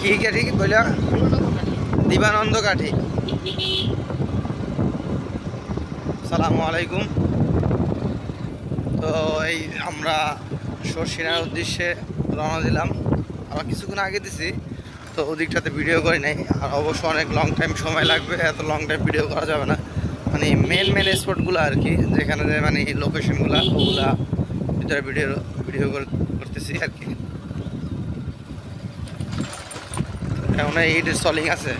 কি কাঠি বইলা? দিবানন্দ কাঠি। আসসালামু আলাইকুম। তো এই আমরা সরষিনার উদ্দেশ্যে রওনা দিলাম। আবার কিছুক্ষণ আগে দিছি, তো ওদিকটাতে ভিডিও করি নাই। আর অবশ্য অনেক লং টাইম সময় লাগবে, এত লং টাইম ভিডিও করা যাবে না। মানে মেন স্পটগুলো আর কি, যেখানে যে মানে লোকেশনগুলো ওগুলা ভিতরে ভিডিও করতেছি আর কি। এখন এইট স্টলিং আছে।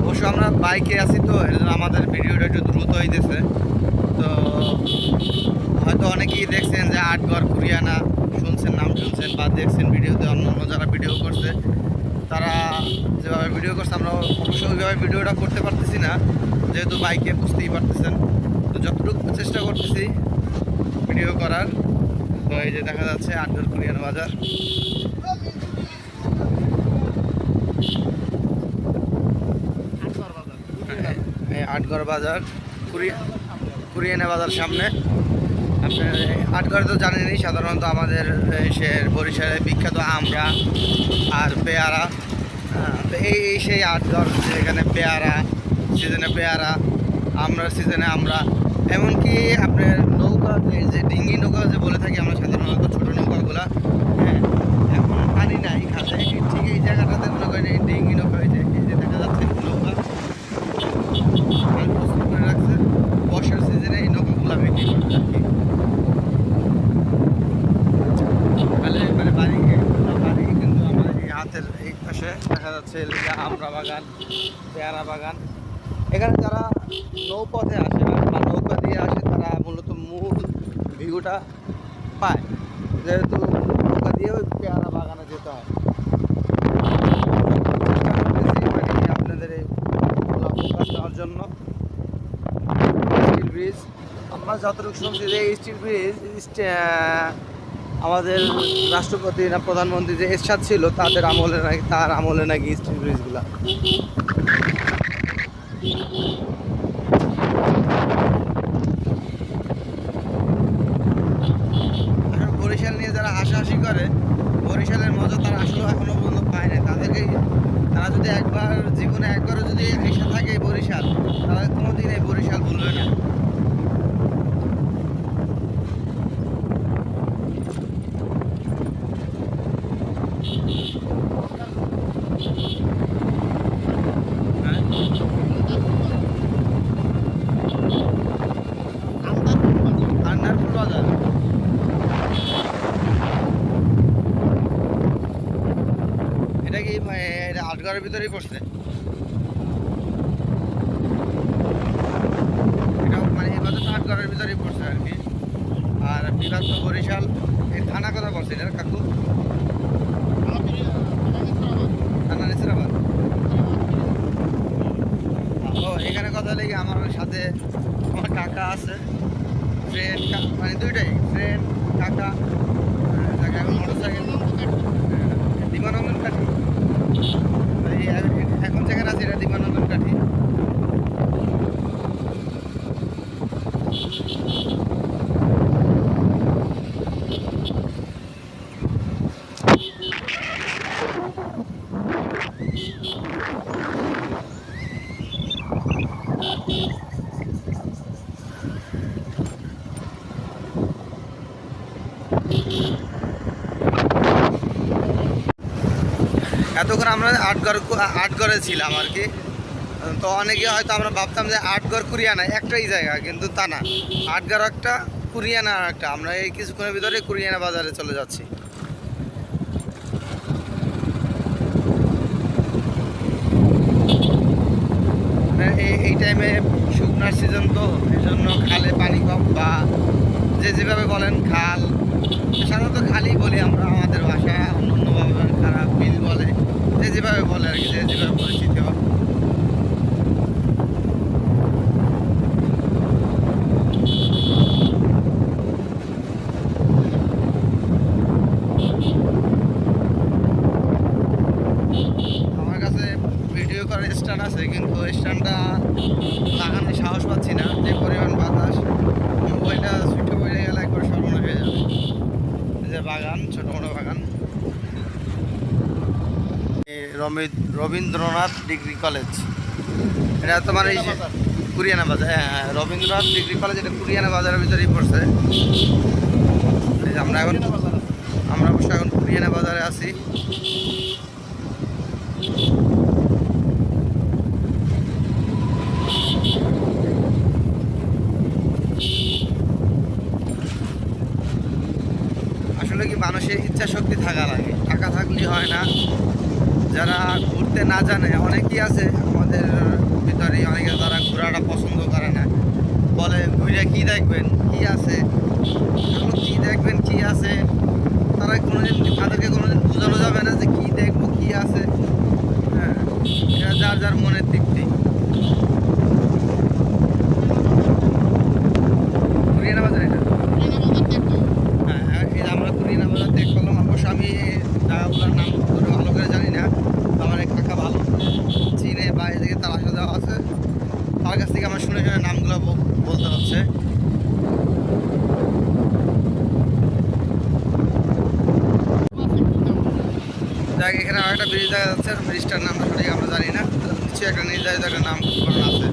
অবশ্য আমরা বাইকে আছি, তো এর জন্য আমাদের ভিডিওটা একটু দ্রুত হইতেছে। তো হয়তো অনেকেই দেখছেন যে আটঘর কুরিয়ানা শুনছেন, নাম শুনছেন বা দেখছেন ভিডিওতে, অন্য যারা ভিডিও করছে তারা যেভাবে ভিডিও করছে আমরা অবশ্য ওইভাবে ভিডিওটা করতে পারতেছি না, যেহেতু বাইকে বুঝতেই পারতেছেন। তো যতটুকু চেষ্টা করতেছি ভিডিও করার। তো এই যে দেখা যাচ্ছে আটঘর কুরিয়ানা বাজার। আটঘর বাজার, কুরিয়ানা বাজার সামনে। আপনার আটঘর তো জানেনই, সাধারণত আমাদের বরিশালে বিখ্যাত আমরা আর পেয়ারা। তো এই সেই আটঘর, যেখানে পেয়ারা সিজনে পেয়ারা, আমরা সিজনে আমরা, এমনকি আপনার নৌকা, যে ডিঙ্গি নৌকা যে বলে থাকি আমরা সাধারণত, ছোটো নৌকাগুলা, হ্যাঁ এখন পানি নাই খাতে, ঠিক এই জায়গাটাতে মনে করেন এই ডিঙ্গি নৌকা হয়েছে। এই যে দেখা যাচ্ছে নৌকা প্রস্তুত করে রাখছে, বর্ষার সিজনে এই নৌকাগুলো বিক্রি করছে আর কি। তাহলে মানে বাড়ি কিন্তু আমাদের এই হাতের এই পাশে দেখা যাচ্ছে আমরা বাগান, পেয়ারা বাগান। এখানে যারা নৌপথে আসে বা নৌকা দিয়ে আসে, তারা মূলত মূল ভিউটা পায়, যেহেতু নৌকা দিয়ে ওই পেয়ারা বাগানে যেতে হয়। মানে আপনাদের এই ফোকাস নেওয়ার জন্য স্টিল ব্রিজ, আমরা যতটুকু শুনছি যে এই স্টিল ব্রিজ আমাদের রাষ্ট্রপতি না প্রধানমন্ত্রী যে এরশাদ ছিল তার আমলে নাকি স্টিল ব্রিজগুলা। বরিশাল নিয়ে যারা হাসাহাসি করে, বরিশালের মজা তারা আসলে এখনো পর্যন্ত পায় না। তারা যদি জীবনে একবারও যদি এসে থাকে বরিশাল, তারা কোনোদিন এই বরিশাল ভুলবে না। এটা কি এটা আটঘরের ভিতরেই পড়ছে? এটা মানে এবার তো আটঘরের ভিতরেই পড়ছে আর কি। আর বিভাগ তো বরিশাল। এই থানা কথা বলছে এটা কাকু? থানা নিসরাবাদ। ও এখানে কথা লেগে আমার সাথে আমার কাকা আছে, ফ্রেন্ড, মানে দুইটাই ফ্রেন্ড কাকা। এখন মোটরসাইকেল দিবানন্দন কাঠি, এখন যেখানে আছে এটা দিবানন্দন কাঠি। এতক্ষণ আমরা আটঘরে ছিলাম আর কি। তো অনেকে হয়তো আমরা ভাবতাম যে আটঘর কুরিয়ানা একটাই জায়গা, কিন্তু তা না। আটঘর একটা, কুরিয়ানা একটা। আমরা এই কিছুক্ষণের ভিতরে কুরিয়ানা বাজারে চলে যাচ্ছি। এই টাইমে শুকনার সিজন, তো এই জন্য খালে পানি কম, বা যেভাবে বলেন খাল, সাধারণত খালি বলি আমরা আমাদের ভাষায়, অন্যভাবে খারাপ বিল বলে, যেভাবে বলে আর কি, যেভাবে পরিচিত হয়। আমার কাছে ভিডিও করার স্ট্যান্ড আছে, কিন্তু স্ট্যান্ডটা লাগানোর সাহস পাচ্ছি না, যে পরিমাণ বাতাস। মোবাইলটা সুইচে পড়ে গেলে একবার সর্বনাশ হয়ে যাবে। যে বাগান ছোটো রবীন্দ্রনাথ ডিগ্রি কলেজ। এটা তো মানে কুরিয়ানা বাজার, হ্যাঁ রবীন্দ্রনাথ ডিগ্রি কলেজ, এটা কুরিয়ানা বাজারের ভিতরেই পড়ছে। আমরা অবশ্য এখন কুরিয়ানা বাজারে আছি। আসলে কি মানুষের ইচ্ছা শক্তি থাকা লাগে, টাকা থাকলে হয় না। যারা ঘুরতে না জানে অনেকেই আছে আমাদের ভিতরে, অনেকে যারা ঘোরাটা পছন্দ করে না, বলে ঘুরে কি দেখবেন, কি আছে, কি দেখবেন, কি আছে, তারা কোনোদিন তাদেরকে কোনোদিন বোঝানো যাবে না যে কি দেখবো, কি আছে। হ্যাঁ, এটা যার যার মনের তৃপ্তি। কুরিয়ানা বাজার এটা, হ্যাঁ এই আমরা কুরিয়ানা বাজার দেখ করলাম। অবশ্য আমি জায়গাগুলোর নাম ভালো করে জানি না, আমার এক কাকা ভালো চিনে বা এদিকে তার আসা যাওয়া আছে, তার কাছ থেকে আমার শুনে শুনে নামগুলো বলতে হচ্ছে। দেখ এখানে আরেকটা ব্রিজ দেখা যাচ্ছে, ব্রিজটার নামটা সঠিক আমরা জানি না, নিশ্চয়ই একটা নির্ধারিত একটা নামকরণ আছে।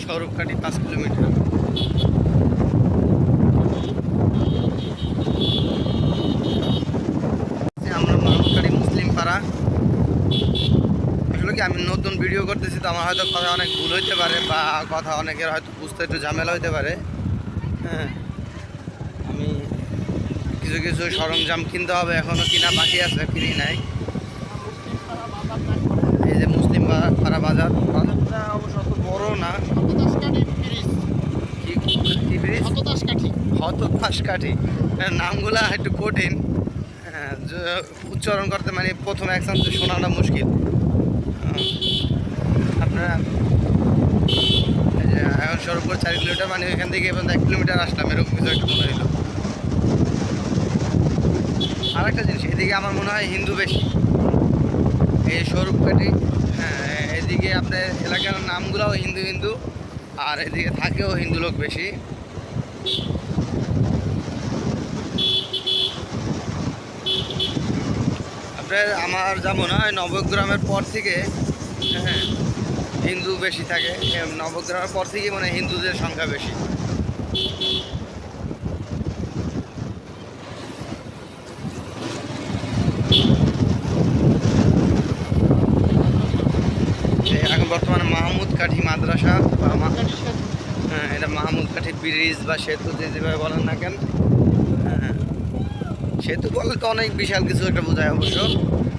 স্বরূপকাঠি 5 কিলোমিটার। আমরা মাহমুদকাঠি মুসলিম পাড়া। আসলে কি আমি নতুন ভিডিও করতেছি, তো আমার হয়তো কথা অনেক ভুল হইতে পারে, বা কথা অনেকের হয়তো বুঝতে একটু ঝামেলা হইতে পারে। হ্যাঁ, আমি কিছু কিছু সরঞ্জাম কিনতে হবে, এখনও কিনা বাকি আছে, কিনি নাই। এই যে মুসলিম পাড়া বাজার, বাজারটা অবশ্য অত বড় না। কি ব্রিজ? হতদাসকাঠি, নামগুলা একটু কঠিন, উচ্চারণ করতে মানে প্রথম এক চান্স শোনাটা মুশকিল। আপনারা এখন সর্বোচ্চ 4 কিলোমিটার, মানে এখান থেকে এবার 1 কিলোমিটার আসলাম, এরকম কিছু একটা মনে হইলো। আর একটা জিনিস, এদিকে আমার মনে হয় হিন্দু বেশি, এই স্বরূপকাঠি। হ্যাঁ, এদিকে আপনার এলাকার নামগুলোও হিন্দু হিন্দু, আর এদিকে থাকেও হিন্দু লোক বেশি। আপনার আমার যা মনে হয় নবগ্রামের পর থেকে, হ্যাঁ হিন্দু বেশি থাকে, নবগ্রামের পর থেকে মানে হিন্দুদের সংখ্যা বেশি। এখন বর্তমানে মাহমুদকাঠি মাদ্রাসা, হ্যাঁ এটা মাহমুদকাঠি ব্রিজ বা সেতু যেভাবে বলেন না কেন। হ্যাঁ, সেতু বলে তো অনেক বিশাল কিছু একটা বোঝায়, অবশ্য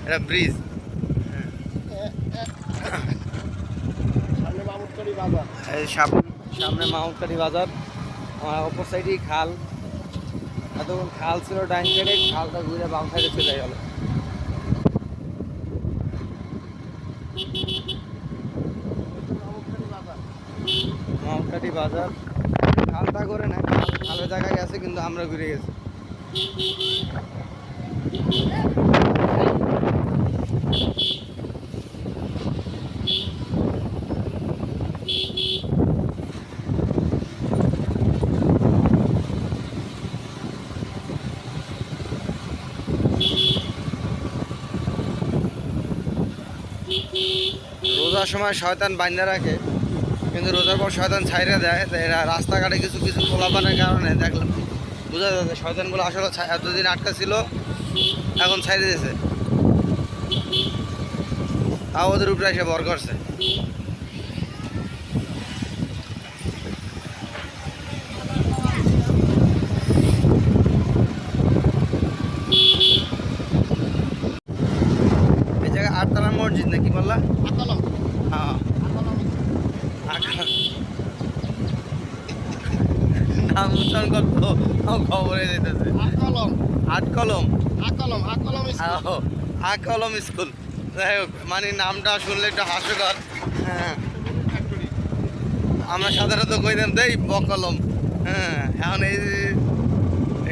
এটা ব্রিজ। এই সামনে মাহমুদকাঠি বাজার, আমার অপর সাইডেই খাল। এতক্ষণ খাল ছিল ডাইন সাইডে, খালটা ঘুরে বাম সাইডে চলে গেল। মাহমুদকাঠি বাজার খালটা করে না, খালের জায়গায় গেছে, কিন্তু আমরা ঘুরে গেছি। রোজার সময় শয়তান বাইন্দা রাখে, কিন্তু রোজার পর শয়তান ছাইরে দেয়। এরা রাস্তাঘাটে কিছু কিছু পোলাপানের কারণে দেখলাম, বোঝা যাচ্ছে শয়তানগুলো আসলে এতদিন আটকা ছিল, এখন ছাইরে দিয়েছে, তাও ওদের উপরে এসে ভর করছে। এই জায়গায় 8 তলা মসজিদ নাকি বললা? হ্যাঁ, নাম উচ্চারণ করতো খবরে যেতেছে। আকলম স্কুল, যাই হোক, মানে নামটা শুনলে একটু হাস্যকর। হ্যাঁ, আমরা সাধারণত কইতাম দেই বকলম। হ্যাঁ, এখন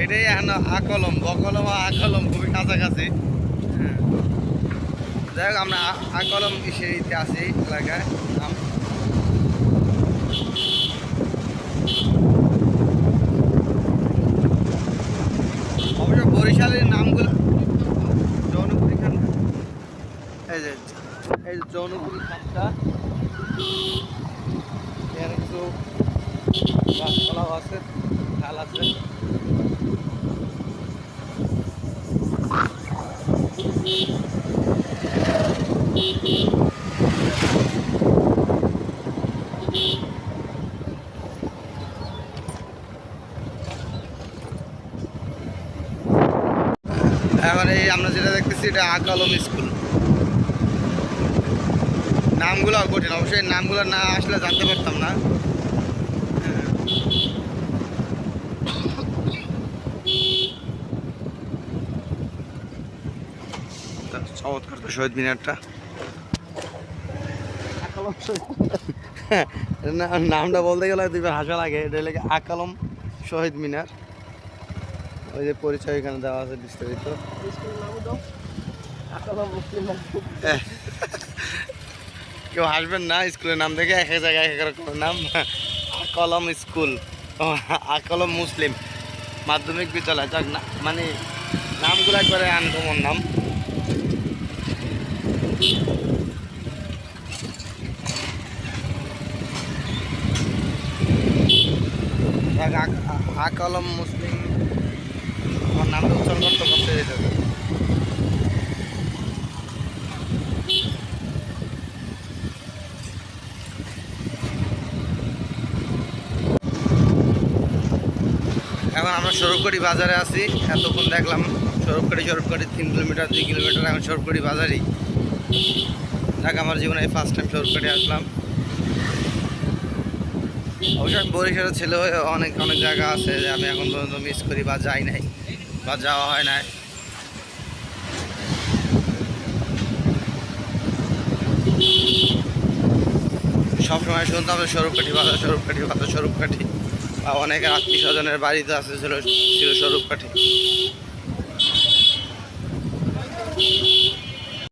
এটাই এখন আকলম, বকলম আর আকলম খুবই কাছাকাছি। হ্যাঁ, যাই হোক, আমরা আকলম ইসে আছি এলাকায় নাম। বরিশালের নামগুলো জৌনপুরি খান, এই যে জৌনপুরি খানটা, এখানে কিছু গাছপালাও আছে, খাল আছে। এখন এই আমরা যেটা দেখতেছি এটা আকালম স্কুল। নামগুলো কঠিন, অবশ্যই নামগুলো না আসলে জানতে পারতাম না। চমৎকার তো শহীদ মিনারটা। নামটা বলতে গেলে দুইবার হাসা লাগে। এটা হলো আকালম শহীদ মিনার। ওই যে পরিচয় এখানে দেওয়া আছে বিস্তারিত। কেউ হাসবেন না, স্কুলের নাম দেখে এক এক জায়গায় এক এক রকমের নাম। আকালম স্কুল, আকালম মুসলিম মাধ্যমিক বিদ্যালয়। যাক না, মানে নামগুলো একবারে আনকমন নাম। আকালম মুসলিম, আমার নামটা উচ্চারণ করতে করতে যেতে হবে। এখন আমরা সরবকাঠি বাজারে আছি। এতক্ষণ দেখলাম সরবকাঠি 3 কিলোমিটার 2 কিলোমিটার, এখন সরবকাঠি বাজারই। দেখ আমার জীবনে ফার্স্ট টাইম সরবকাঠি আসলাম। অবশ্যই বরিশালের ছেলে হয়ে অনেক অনেক জায়গা আছে যে আমি এখন পর্যন্ত মিস করি বা যাই নাই বা যাওয়া হয় নাই। সবসময় শুনতাম সরবকাঠি বাজার, সরবকাঠি বাজার, সরবকাঠি, বা অনেকের আত্মীয় স্বজনের বাড়িতে আছে ছিল সরবকাঠি।